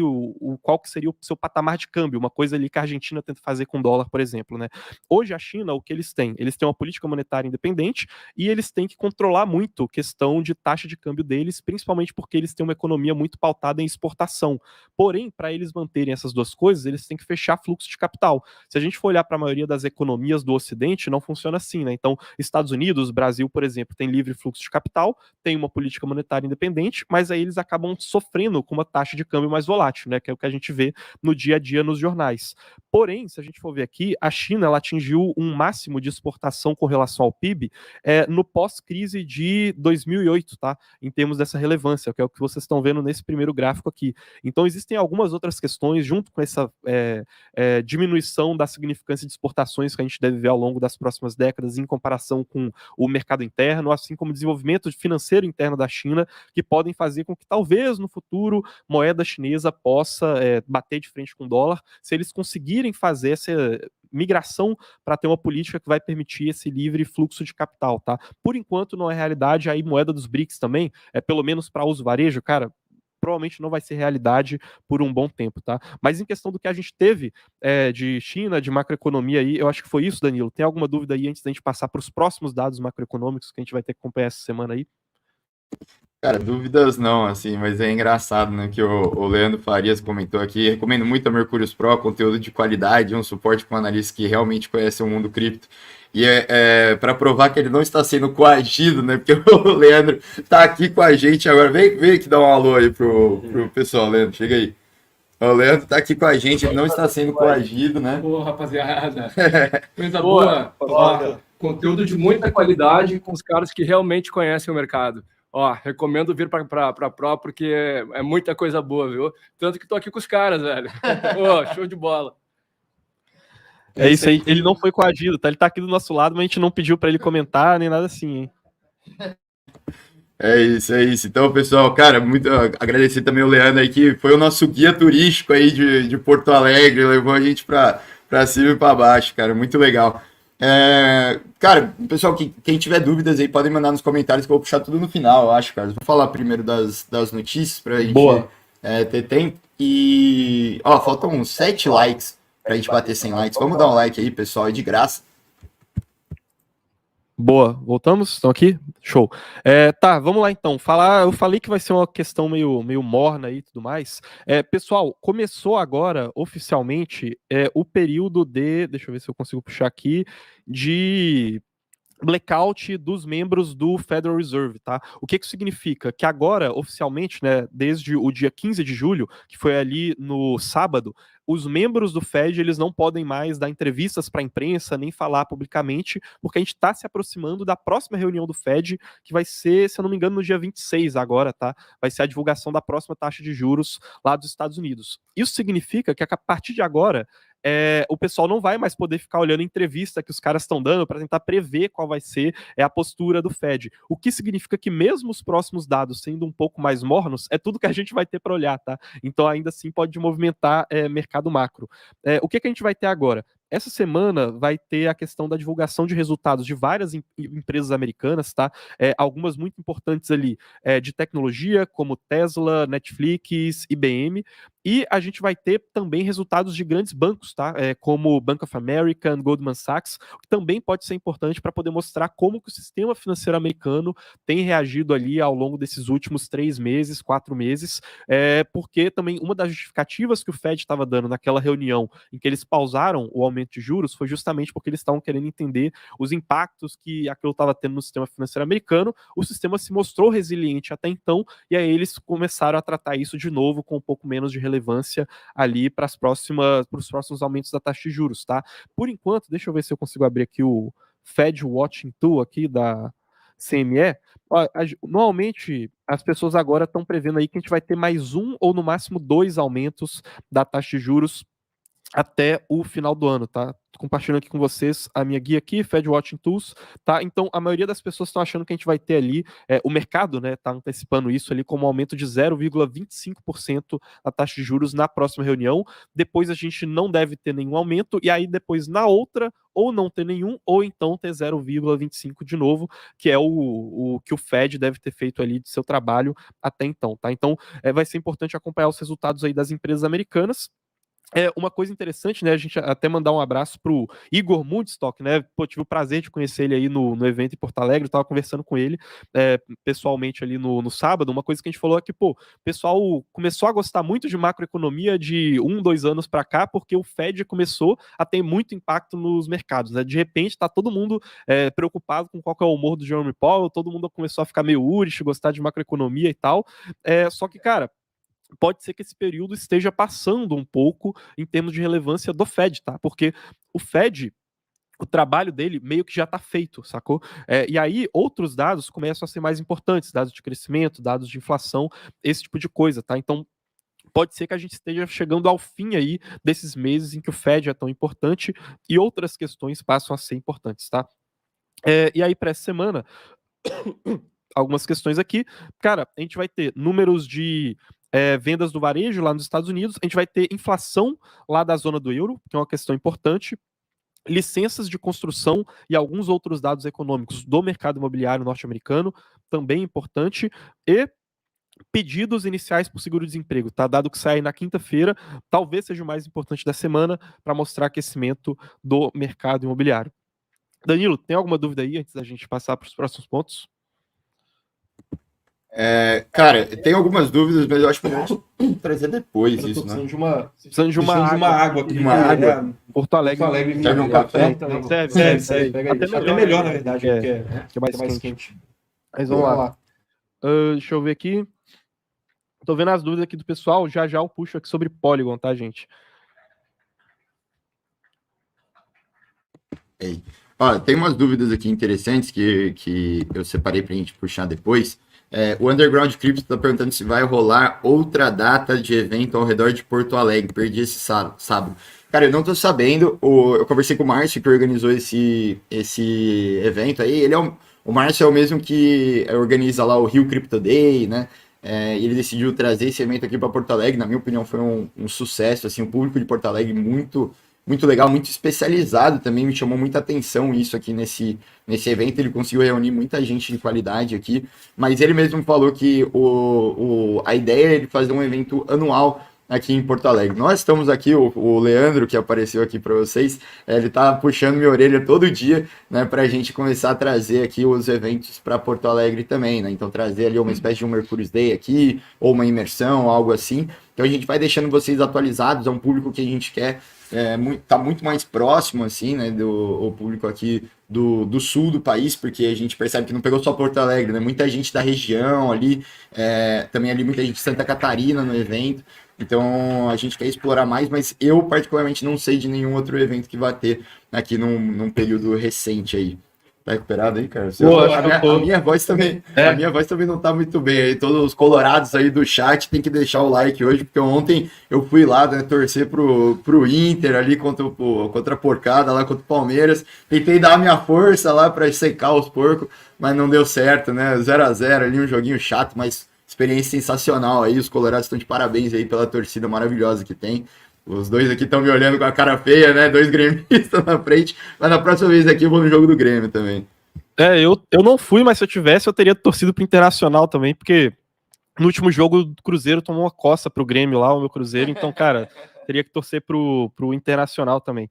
qual que seria o seu patamar de câmbio, uma coisa ali que a Argentina tenta fazer com o dólar, por exemplo, né? Hoje a China, o que eles têm? Eles têm uma política monetária independente e eles têm que controlar muito a questão de taxa de câmbio deles, principalmente porque eles têm uma economia muito pautada em exportação. Porém, para eles manterem essas duas coisas, eles têm que fechar fluxo de capital. Se a gente for olhar para a maioria das economias do Ocidente, não funciona assim, né? Então, Estados Unidos, Brasil, por exemplo, tem livre fluxo de capital, tem uma política monetária independente, mas aí eles acabam sofrendo com uma taxa de câmbio mais volátil, né, que é o que a gente vê no dia a dia nos jornais. Porém, se a gente for ver aqui, a China ela atingiu um máximo de exportação com relação ao PIB no pós-crise de 2008, tá? Em termos dessa relevância, que é o que vocês estão vendo nesse primeiro gráfico aqui. Então, existem algumas outras questões, junto com essa diminuição da significância de exportações que a gente deve ver ao longo das próximas décadas, em comparação com o mercado interno, assim como o desenvolvimento financeiro interno da China, que podem fazer com que talvez no futuro moeda chinesa possa bater de frente com o dólar, se eles conseguirem fazer essa migração para ter uma política que vai permitir esse livre fluxo de capital, tá? Por enquanto não é realidade, aí moeda dos BRICS também, pelo menos para uso varejo, cara, provavelmente não vai ser realidade por um bom tempo, tá? Mas em questão do que a gente teve de China, de macroeconomia aí, eu acho que foi isso, Danilo. Tem alguma dúvida aí antes da gente passar para os próximos dados macroeconômicos que a gente vai ter que acompanhar essa semana aí? Cara, dúvidas não, assim, mas é engraçado, né, que o Leandro Farias comentou aqui. Recomendo muito a Mercúrios Pro, conteúdo de qualidade, um suporte com analistas que realmente conhecem o mundo cripto. E para provar que ele não está sendo coagido, né, porque o Leandro tá aqui com a gente agora. Vem aqui dar um alô aí pro pessoal, Leandro, chega aí. O Leandro tá aqui com a gente, ele não está sendo coagido, né? Boa, rapaziada. Coisa boa. Ó, conteúdo de muita qualidade com os caras que realmente conhecem o mercado. Ó, recomendo vir para Pro porque é muita coisa boa, viu? Tanto que tô aqui com os caras, velho. Ó, show de bola. É isso aí, ele não foi coagido, tá? Ele tá aqui do nosso lado, mas a gente não pediu para ele comentar nem nada assim, hein? É isso. Então, pessoal, cara, muito agradecer também o Leandro aí, que foi o nosso guia turístico aí de Porto Alegre, levou a gente para cima e para baixo, cara, muito legal. Cara, pessoal, quem tiver dúvidas aí, podem mandar nos comentários que eu vou puxar tudo no final, eu acho, cara. Vou falar primeiro das notícias pra gente ter tempo. E, ó, faltam 7 likes pra gente bater 100 likes. Vamos dar um like aí, pessoal, é de graça. Boa, voltamos? Estão aqui? Show. Tá, vamos lá então. Eu falei que vai ser uma questão meio morna aí e tudo mais. Pessoal, começou agora, oficialmente, o período deixa eu ver se eu consigo puxar aqui, de blackout dos membros do Federal Reserve, tá? O que significa? Que agora, oficialmente, né, desde o dia 15 de julho, que foi ali no sábado, os membros do Fed, eles não podem mais dar entrevistas para a imprensa, nem falar publicamente, porque a gente está se aproximando da próxima reunião do Fed, que vai ser, se eu não me engano, no dia 26 agora, tá? Vai ser a divulgação da próxima taxa de juros lá dos Estados Unidos. Isso significa que a partir de agora, o pessoal não vai mais poder ficar olhando a entrevista que os caras estão dando para tentar prever qual vai ser a postura do Fed. O que significa que mesmo os próximos dados sendo um pouco mais mornos, é tudo que a gente vai ter para olhar, tá? Então ainda assim pode movimentar mercado macro. O que a gente vai ter agora? Essa semana vai ter a questão da divulgação de resultados de várias empresas americanas, tá? Algumas muito importantes ali de tecnologia, como Tesla, Netflix, IBM, e a gente vai ter também resultados de grandes bancos, tá? Como Bank of America, Goldman Sachs, que também pode ser importante para poder mostrar como que o sistema financeiro americano tem reagido ali ao longo desses últimos 3 meses, 4 meses, porque também uma das justificativas que o Fed estava dando naquela reunião em que eles pausaram o aumento de juros foi justamente porque eles estavam querendo entender os impactos que aquilo estava tendo no sistema financeiro americano. O sistema se mostrou resiliente até então, e aí eles começaram a tratar isso de novo com um pouco menos de relevância ali para os próximos aumentos da taxa de juros, tá? Por enquanto, deixa eu ver se eu consigo abrir aqui o Fed Watching Tool aqui da CME. Normalmente, as pessoas agora estão prevendo aí que a gente vai ter mais 1 ou no máximo 2 aumentos da taxa de juros até o final do ano, tá? Tô compartilhando aqui com vocês a minha guia aqui, Fed Watching Tools, tá? Então, a maioria das pessoas estão achando que a gente vai ter ali, o mercado, né, tá antecipando isso ali como um aumento de 0,25% na taxa de juros na próxima reunião. Depois a gente não deve ter nenhum aumento, e aí depois na outra, ou não ter nenhum, ou então ter 0,25 de novo, que é o que o Fed deve ter feito ali de seu trabalho até então, tá? Então, vai ser importante acompanhar os resultados aí das empresas americanas. Uma coisa interessante, né? A gente até mandar um abraço pro Igor Mundstock, né? Pô, tive o prazer de conhecer ele aí no evento em Porto Alegre, eu tava conversando com ele pessoalmente ali no sábado. Uma coisa que a gente falou é que, pô, o pessoal começou a gostar muito de macroeconomia de 1, 2 anos para cá, porque o Fed começou a ter muito impacto nos mercados, né? De repente, tá todo mundo preocupado com qual que é o humor do Jerome Powell, todo mundo começou a ficar meio urish, gostar de macroeconomia e tal. Só que, cara, pode ser que esse período esteja passando um pouco em termos de relevância do Fed, tá? Porque o Fed, o trabalho dele meio que já está feito, sacou? E aí outros dados começam a ser mais importantes, dados de crescimento, dados de inflação, esse tipo de coisa, tá? Então pode ser que a gente esteja chegando ao fim aí desses meses em que o Fed é tão importante e outras questões passam a ser importantes, tá? E aí para essa semana, algumas questões aqui. Cara, a gente vai ter números de vendas do varejo lá nos Estados Unidos, a gente vai ter inflação lá da zona do euro, que é uma questão importante, licenças de construção e alguns outros dados econômicos do mercado imobiliário norte-americano, também importante, e pedidos iniciais por seguro-desemprego, tá? Dado que sai na quinta-feira, talvez seja o mais importante da semana para mostrar aquecimento do mercado imobiliário. Danilo, tem alguma dúvida aí antes da gente passar para os próximos pontos? Cara, tem algumas dúvidas, mas eu acho que vamos trazer depois isso, né? Precisando de uma água aqui. Uma água. Porto Alegre. Serve um café? Serve. Até melhor, na verdade, que é mais quente. Mas vamos lá. Deixa eu ver aqui. Tô vendo as dúvidas aqui do pessoal. Já eu puxo aqui sobre Polygon, tá, gente? Tem umas dúvidas aqui interessantes que eu separei pra gente puxar depois. O Underground Crypto está perguntando se vai rolar outra data de evento ao redor de Porto Alegre. Perdi esse sábado. Cara, eu não tô sabendo. Eu conversei com o Márcio, que organizou esse evento aí. O Márcio é o mesmo que organiza lá o Rio Crypto Day, né? E ele decidiu trazer esse evento aqui para Porto Alegre. Na minha opinião, foi um sucesso. Assim, o público de Porto Alegre muito legal, muito especializado também, me chamou muita atenção isso aqui nesse evento, ele conseguiu reunir muita gente de qualidade aqui, mas ele mesmo falou que a ideia é ele fazer um evento anual aqui em Porto Alegre. Nós estamos aqui, o Leandro, que apareceu aqui para vocês, ele tá puxando minha orelha todo dia, né, para a gente começar a trazer aqui os eventos para Porto Alegre também, né, então trazer ali uma espécie de um Mercúrio Day aqui, ou uma imersão, algo assim, então a gente vai deixando vocês atualizados, é um público que a gente quer tá muito mais próximo, assim, né, do público aqui do sul do país, porque a gente percebe que não pegou só Porto Alegre, né, muita gente da região ali, também ali muita gente de Santa Catarina no evento, então a gente quer explorar mais, mas eu particularmente não sei de nenhum outro evento que vai ter aqui num período recente aí. Tá recuperado aí, cara? A minha voz também, a minha voz também não tá muito bem aí. Todos os colorados aí do chat tem que deixar o like hoje, porque ontem eu fui lá, né, torcer pro Inter ali contra a porcada lá contra o Palmeiras. Tentei dar a minha força lá para secar os porcos, mas não deu certo, né? 0-0 ali, um joguinho chato, mas experiência sensacional aí. Os colorados estão de parabéns aí pela torcida maravilhosa que tem. Os dois aqui estão me olhando com a cara feia, né? Dois gremistas na frente. Mas na próxima vez aqui eu vou no jogo do Grêmio também. Eu não fui, mas se eu tivesse, eu teria torcido pro Internacional também, porque no último jogo o Cruzeiro tomou uma coça pro Grêmio lá, o meu Cruzeiro. Então, cara, teria que torcer pro Internacional também.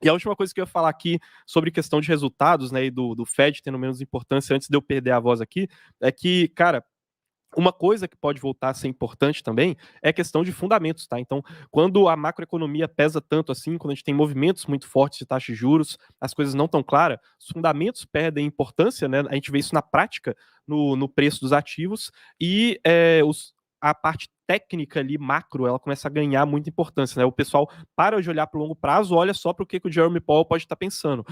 E a última coisa que eu ia falar aqui sobre questão de resultados, né, e do Fed tendo menos importância antes de eu perder a voz aqui, é que, cara, uma coisa que pode voltar a ser importante também é a questão de fundamentos, tá? Então, quando a macroeconomia pesa tanto assim, quando a gente tem movimentos muito fortes de taxa de juros, as coisas não estão claras, os fundamentos perdem importância, né? A gente vê isso na prática, no preço dos ativos, e a parte técnica ali, macro, ela começa a ganhar muita importância, né? O pessoal para de olhar para o longo prazo, olha só para o que o Jeremy Powell pode estar pensando.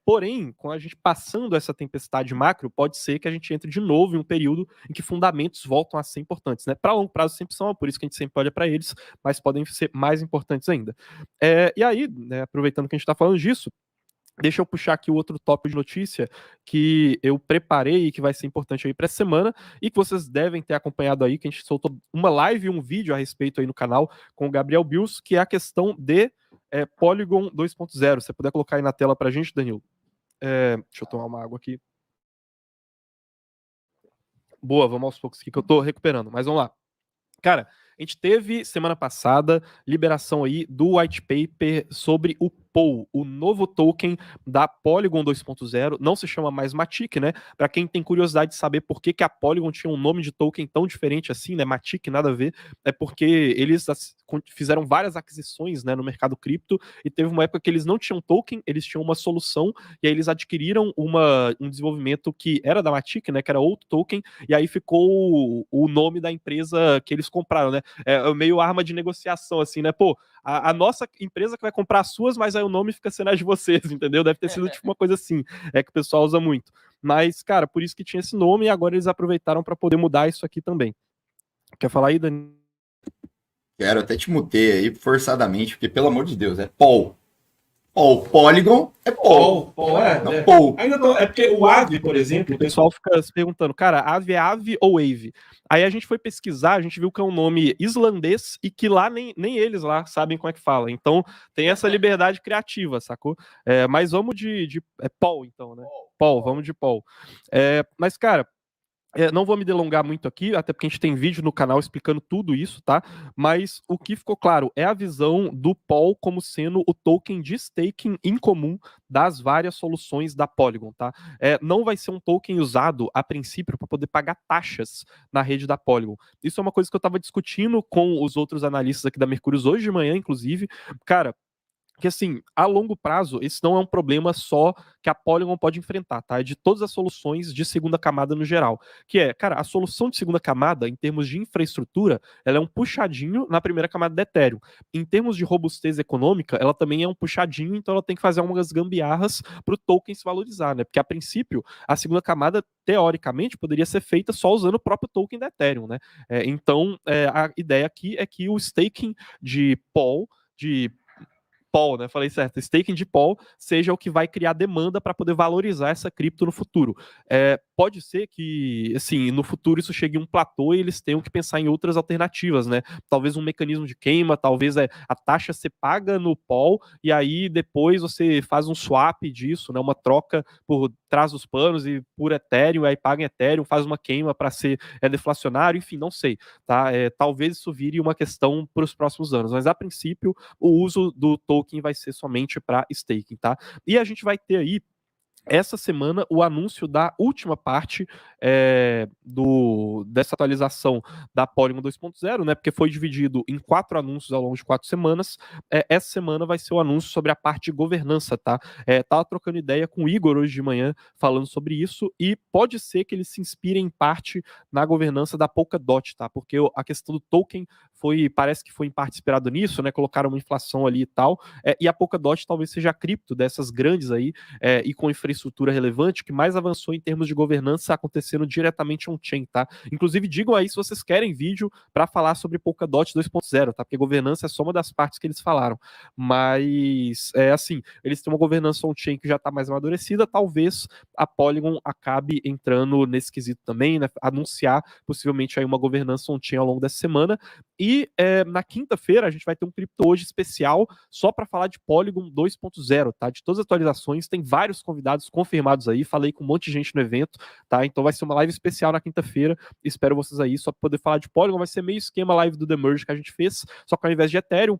Porém, com a gente passando essa tempestade macro, pode ser que a gente entre de novo em um período em que fundamentos voltam a ser importantes, né? Para longo prazo sempre são, por isso que a gente sempre olha para eles, mas podem ser mais importantes ainda. E aí, né, aproveitando que a gente está falando disso, deixa eu puxar aqui o outro tópico de notícia que eu preparei e que vai ser importante aí para essa semana e que vocês devem ter acompanhado aí, que a gente soltou uma live e um vídeo a respeito aí no canal com o Gabriel Bills, que é a questão de Polygon 2.0. Se você puder colocar aí na tela pra gente, Danilo. Deixa eu tomar uma água aqui. Boa, vamos aos poucos aqui que eu tô recuperando, mas vamos lá. Cara, a gente teve semana passada liberação aí do white paper sobre o POL, o novo token da Polygon 2.0, não se chama mais Matic, né? Para quem tem curiosidade de saber por que a Polygon tinha um nome de token tão diferente assim, né? Matic, nada a ver, é porque eles fizeram várias aquisições, né, no mercado cripto e teve uma época que eles não tinham token, eles tinham uma solução e aí eles adquiriram um desenvolvimento que era da Matic, né, que era outro token, e aí ficou o nome da empresa que eles compraram, né? É meio arma de negociação, assim, né? Pô, a nossa empresa que vai comprar as suas, mas aí o nome fica sendo a de vocês, entendeu? Deve ter sido tipo uma coisa assim, que o pessoal usa muito. Mas, cara, por isso que tinha esse nome e agora eles aproveitaram para poder mudar isso aqui também. Quer falar aí, Dani? Quero, até te mutei aí forçadamente, porque pelo amor de Deus, é POL. Polygon é POL. POL. Ainda tô, porque o AVE, por exemplo, o pessoal fica se perguntando, cara, AVE é AVE ou WAVE? Aí a gente foi pesquisar, a gente viu que é um nome islandês e que lá nem eles lá sabem como é que fala. Então tem essa liberdade criativa, sacou? Mas vamos de POL, então, né? POL, vamos de POL. Mas, cara, não vou me delongar muito aqui, até porque a gente tem vídeo no canal explicando tudo isso, tá? Mas o que ficou claro é a visão do POL como sendo o token de staking em comum das várias soluções da Polygon, tá? Não vai ser um token usado, a princípio, para poder pagar taxas na rede da Polygon. Isso é uma coisa que eu estava discutindo com os outros analistas aqui da Mercúrios hoje de manhã, inclusive. Cara, que assim, a longo prazo, esse não é um problema só que a Polygon pode enfrentar, tá? É de todas as soluções de segunda camada no geral. Que cara, a solução de segunda camada, em termos de infraestrutura, ela é um puxadinho na primeira camada da Ethereum. Em termos de robustez econômica, ela também é um puxadinho, então ela tem que fazer algumas gambiarras para o token se valorizar, né? Porque a princípio, a segunda camada, teoricamente, poderia ser feita só usando o próprio token da Ethereum, né? Então, a ideia aqui é que o staking de POL, né? Falei certo, staking de POL seja o que vai criar demanda para poder valorizar essa cripto no futuro. Pode ser que, assim, no futuro isso chegue a um platô e eles tenham que pensar em outras alternativas, né? Talvez um mecanismo de queima, talvez a taxa ser paga no POL e aí depois você faz um swap disso, né? Uma troca por trás dos panos e por Ethereum, aí paga em Ethereum, faz uma queima para ser deflacionário, enfim, não sei, tá? Talvez isso vire uma questão para os próximos anos, mas a princípio o uso do token vai ser somente para staking, tá? E a gente vai ter aí essa semana o anúncio da última parte dessa atualização da Polygon 2.0, né? Porque foi dividido em 4 anúncios ao longo de 4 semanas. Essa semana vai ser o anúncio sobre a parte de governança, tá? Tava trocando ideia com o Igor hoje de manhã falando sobre isso e pode ser que ele se inspire em parte na governança da Polkadot, tá? Porque a questão do token parece que foi em parte inspirado nisso, né? Colocaram uma inflação ali e tal, e a Polkadot talvez seja a cripto dessas grandes aí, e com infraestrutura relevante, que mais avançou em termos de governança acontecendo diretamente on-chain, tá? Inclusive, digam aí se vocês querem vídeo para falar sobre Polkadot 2.0, tá? Porque governança é só uma das partes que eles falaram. Mas, assim, eles têm uma governança on-chain que já está mais amadurecida, talvez a Polygon acabe entrando nesse quesito também, né? Anunciar possivelmente aí uma governança on-chain ao longo dessa semana. E na quinta-feira a gente vai ter um Cripto Hoje especial só para falar de Polygon 2.0, tá? De todas as atualizações, tem vários convidados confirmados aí, falei com um monte de gente no evento, tá? Então vai ser uma live especial na quinta-feira, espero vocês aí, só para poder falar de Polygon, vai ser meio esquema live do The Merge que a gente fez, só que ao invés de Ethereum,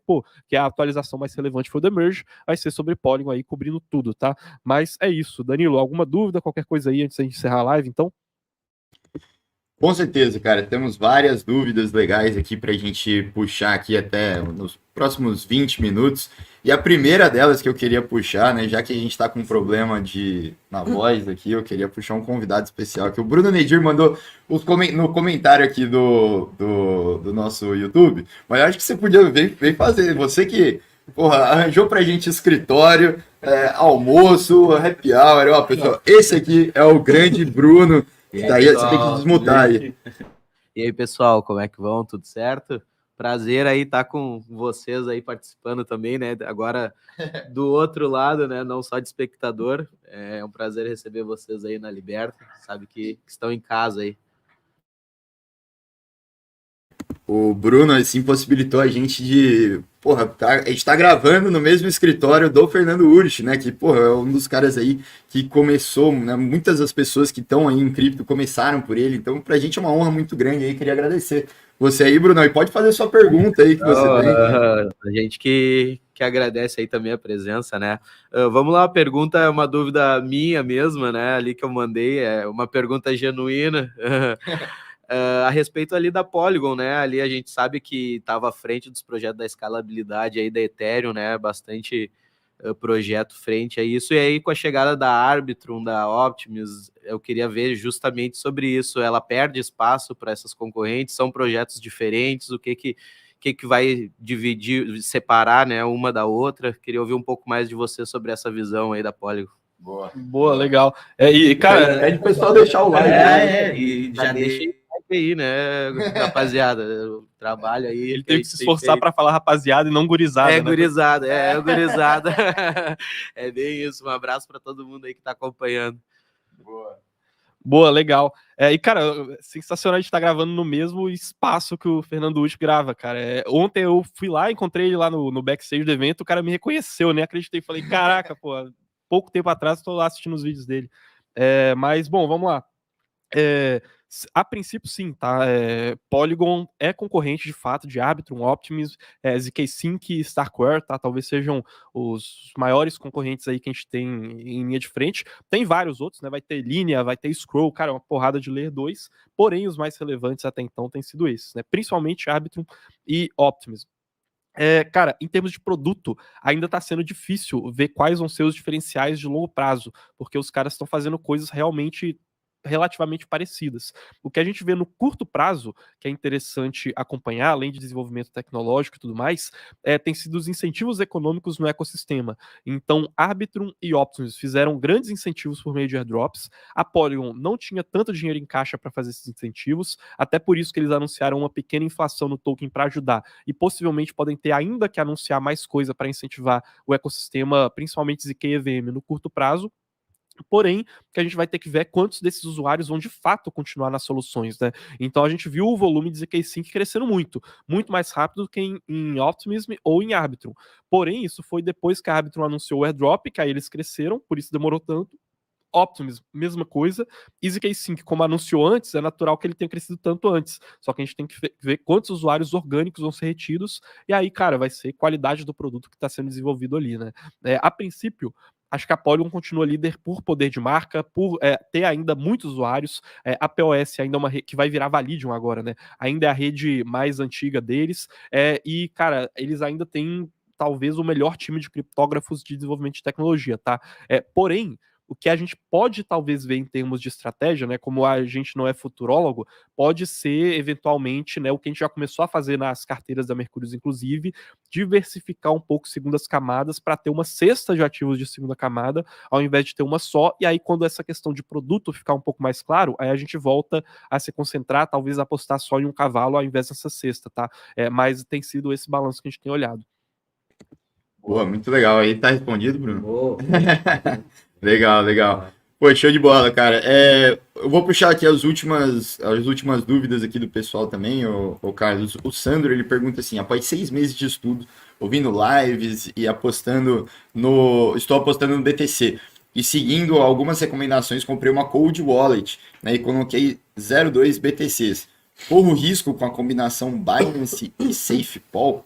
que a atualização mais relevante foi o The Merge, vai ser sobre Polygon aí, cobrindo tudo, tá? Mas é isso. Danilo, alguma dúvida, qualquer coisa aí antes de encerrar a live, então? Com certeza, cara. Temos várias dúvidas legais aqui para a gente puxar aqui até nos próximos 20 minutos. E a primeira delas que eu queria puxar, né, já que a gente está com um problema na voz aqui, eu queria puxar um convidado especial que o Bruno Nedir mandou no comentário aqui do nosso YouTube. Mas eu acho que você podia vir fazer. Você que, porra, arranjou pra gente escritório, almoço, happy hour. Ó, pessoal, esse aqui é o grande Bruno. Daí você tem que desmutar aí. E aí, pessoal, como é que vão? Tudo certo? Prazer aí estar com vocês aí participando também, né? Agora do outro lado, né? Não só de espectador. É um prazer receber vocês aí na Liberta. Sabe que estão em casa aí. O Bruno, assim, possibilitou a gente de... Porra, a gente tá gravando no mesmo escritório do Fernando Urich, né? Que, porra, é um dos caras aí que começou, né? Muitas das pessoas que estão aí em cripto começaram por ele. Então, pra gente é uma honra muito grande aí. Queria agradecer você aí, Bruno. E pode fazer sua pergunta aí que você tem. A gente que agradece aí também a presença, né? Vamos lá, uma pergunta, uma dúvida minha mesma, né? Ali que eu mandei, é uma pergunta genuína. A respeito ali da Polygon, né? Ali a gente sabe que estava à frente dos projetos da escalabilidade aí da Ethereum, né? Bastante projeto frente a isso. E aí, com a chegada da Arbitrum, da Optimus, eu queria ver justamente sobre isso. Ela perde espaço para essas concorrentes? São projetos diferentes? O que vai dividir, separar, né, uma da outra? Queria ouvir um pouco mais de você sobre essa visão aí da Polygon. Boa, legal. E, cara, pede pro pessoal deixar o like. E já deixei aí, né, rapaziada, o trabalho aí. Ele teve que se esforçar para falar rapaziada e não gurizada. Gurizada, gurizada. É bem isso, um abraço para todo mundo aí que tá acompanhando. Boa, legal. E, cara, sensacional a gente estar gravando no mesmo espaço que o Fernando Urich grava, cara. Ontem eu fui lá, encontrei ele lá no backstage do evento, o cara me reconheceu, nem acreditei. Falei, caraca, pô, pouco tempo atrás estou lá assistindo os vídeos dele. Mas, bom, vamos lá. A princípio, sim, tá? Polygon é concorrente, de fato, de Arbitrum, Optimus, ZK-Sync e Starkware, tá? Talvez sejam os maiores concorrentes aí que a gente tem em linha de frente. Tem vários outros, né? Vai ter Linea, vai ter Scroll, cara, uma porrada de Layer 2, porém os mais relevantes até então têm sido esses, né? Principalmente Arbitrum e Optimus. Cara, em termos de produto, ainda está sendo difícil ver quais vão ser os diferenciais de longo prazo, porque os caras estão fazendo coisas realmente relativamente parecidas. O que a gente vê no curto prazo, que é interessante acompanhar, além de desenvolvimento tecnológico e tudo mais, tem sido os incentivos econômicos no ecossistema. Então, Arbitrum e Optimus fizeram grandes incentivos por meio de airdrops. A Polygon não tinha tanto dinheiro em caixa para fazer esses incentivos, até por isso que eles anunciaram uma pequena inflação no token para ajudar, e possivelmente podem ter ainda que anunciar mais coisa para incentivar o ecossistema, principalmente ZK e EVM, no curto prazo. Porém, que a gente vai ter que ver quantos desses usuários vão de fato continuar nas soluções, né? Então a gente viu o volume de ZK-Sync crescendo muito mais rápido do que em Optimism ou em Arbitrum. Porém, isso foi depois que a Arbitrum anunciou o airdrop, que aí eles cresceram, por isso demorou tanto. Optimus, mesma coisa. E ZK-Sync, como anunciou antes, é natural que ele tenha crescido tanto antes. Só que a gente tem que ver quantos usuários orgânicos vão ser retidos. E aí, cara, vai ser qualidade do produto que está sendo desenvolvido ali, né? A princípio, acho que a Polygon continua líder por poder de marca, por ter ainda muitos usuários. A POS ainda é uma rede que vai virar Validium agora, né? Ainda é a rede mais antiga deles. E, cara, eles ainda têm talvez o melhor time de criptógrafos de desenvolvimento de tecnologia, tá? Porém, o que a gente pode talvez ver em termos de estratégia, né, como a gente não é futurólogo, pode ser eventualmente, né, o que a gente já começou a fazer nas carteiras da Mercúrios, inclusive, diversificar um pouco segundas camadas para ter uma cesta de ativos de segunda camada, ao invés de ter uma só, e aí quando essa questão de produto ficar um pouco mais claro, aí a gente volta a se concentrar, talvez apostar só em um cavalo ao invés dessa cesta, tá? Mas tem sido esse balanço que a gente tem olhado. Boa, muito legal. Aí tá respondido, Bruno? Legal, legal. Pô, show de bola, cara. Eu vou puxar aqui as últimas dúvidas aqui do pessoal também, o Carlos. O Sandro, ele pergunta assim, após 6 meses de estudo, ouvindo lives e estou apostando no BTC. E seguindo algumas recomendações, comprei uma Cold Wallet, né, e coloquei 0,2 BTCs. Corro risco com a combinação Binance e SafePol?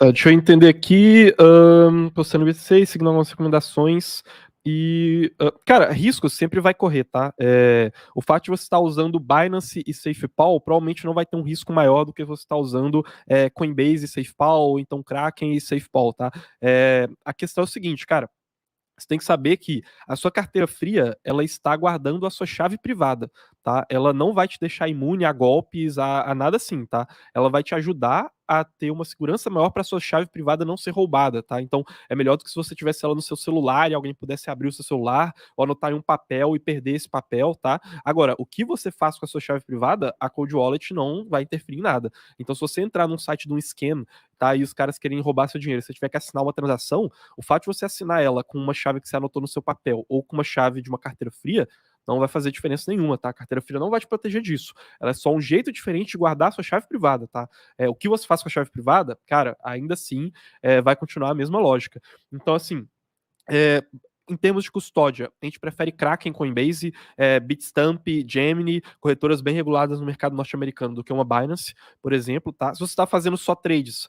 Deixa eu entender aqui, postando BTC, seguindo algumas recomendações, e, cara, risco sempre vai correr, tá? O fato de você estar usando Binance e SafePol provavelmente não vai ter um risco maior do que você estar usando Coinbase e SafePol, ou então Kraken e SafePol, tá? A questão é o seguinte, cara, você tem que saber que a sua carteira fria, ela está guardando a sua chave privada, tá? Ela não vai te deixar imune a golpes, a nada assim, tá? Ela vai te ajudar a ter uma segurança maior para sua chave privada não ser roubada, tá? Então, é melhor do que se você tivesse ela no seu celular e alguém pudesse abrir o seu celular ou anotar em um papel e perder esse papel, tá? Agora, o que você faz com a sua chave privada, a Cold Wallet não vai interferir em nada. Então, se você entrar num site de um scam, tá? E os caras querem roubar seu dinheiro, se você tiver que assinar uma transação, o fato de você assinar ela com uma chave que você anotou no seu papel ou com uma chave de uma carteira fria, não vai fazer diferença nenhuma, tá? A carteira fria não vai te proteger disso. Ela é só um jeito diferente de guardar a sua chave privada, tá? O que você faz com a chave privada, cara, ainda assim vai continuar a mesma lógica. Então, assim, em termos de custódia, a gente prefere Kraken, Coinbase, Bitstamp, Gemini, corretoras bem reguladas no mercado norte-americano do que uma Binance, por exemplo, tá? Se você está fazendo só trades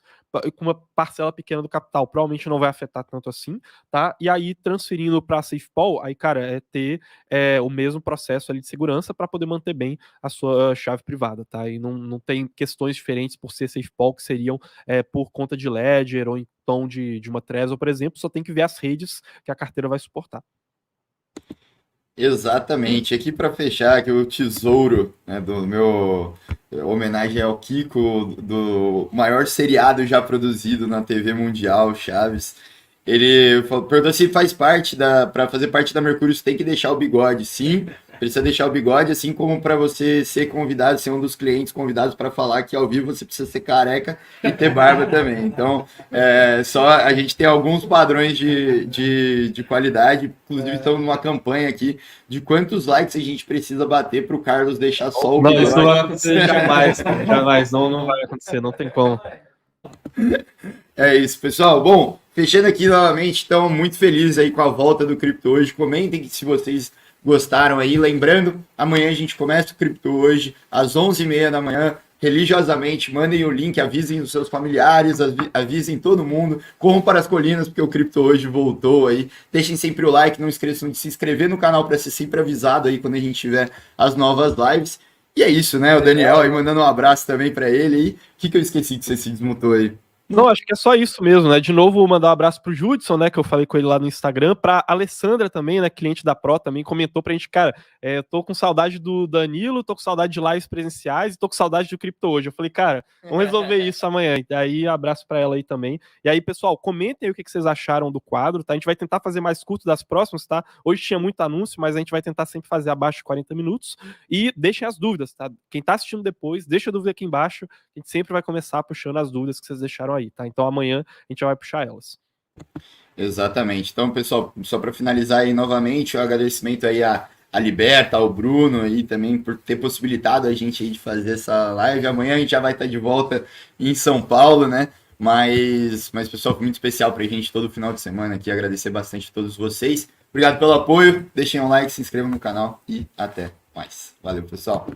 com uma parcela pequena do capital, provavelmente não vai afetar tanto assim, tá? E aí, transferindo para SafePol, aí, cara, ter o mesmo processo ali de segurança para poder manter bem a sua chave privada, tá? E não tem questões diferentes por ser SafePol que seriam por conta de Ledger ou tom de uma Trezor, por exemplo, só tem que ver as redes que a carteira vai suportar. Exatamente. Aqui para fechar, aqui o tesouro, né, do meu homenagem ao Kiko, do maior seriado já produzido na TV mundial, Chaves. Ele perguntou se faz parte para fazer parte da Mercúrios tem que deixar o bigode. Sim, precisa deixar o bigode, assim como para você ser convidado, ser um dos clientes convidados para falar que ao vivo você precisa ser careca e ter barba também. Então, só a gente tem alguns padrões de qualidade, inclusive estamos numa campanha aqui de quantos likes a gente precisa bater para o Carlos deixar só o bigode. Não, isso não vai acontecer jamais, cara, jamais, não vai acontecer, não tem como. É isso, pessoal. Bom, fechando aqui novamente, então, muito feliz aí com a volta do Cripto Hoje. Comentem se vocês gostaram aí. Lembrando, amanhã a gente começa o Cripto Hoje, às 11h30 da manhã, religiosamente. Mandem o link, avisem os seus familiares, avisem todo mundo. Corram para as colinas, porque o Cripto Hoje voltou aí. Deixem sempre o like, não esqueçam de se inscrever no canal para ser sempre avisado aí quando a gente tiver as novas lives. E é isso, né? O Daniel aí mandando um abraço também para ele aí. O que eu esqueci que você se desmutou aí? Não, acho que é só isso mesmo, né? De novo, mandar um abraço pro Judson, né? Que eu falei com ele lá no Instagram. Pra Alessandra também, né? Cliente da Pro também, comentou pra gente, cara, tô com saudade do Danilo, tô com saudade de lives presenciais e tô com saudade do Cripto Hoje. Eu falei, cara, vamos resolver isso amanhã. E aí, abraço pra ela aí também. E aí, pessoal, comentem aí o que vocês acharam do quadro, tá? A gente vai tentar fazer mais curto das próximas, tá? Hoje tinha muito anúncio, mas a gente vai tentar sempre fazer abaixo de 40 minutos. E deixem as dúvidas, tá? Quem tá assistindo depois, deixa a dúvida aqui embaixo. A gente sempre vai começar puxando as dúvidas que vocês deixaram aí, tá? Então amanhã a gente já vai puxar elas. Exatamente. Então, pessoal, só para finalizar aí novamente, o agradecimento aí a Liberta, ao Bruno aí também por ter possibilitado a gente aí de fazer essa live. Amanhã a gente já vai estar de volta em São Paulo, né? Mas pessoal, foi muito especial pra gente todo final de semana aqui. Agradecer bastante a todos vocês. Obrigado pelo apoio. Deixem um like, se inscrevam no canal e até mais. Valeu, pessoal.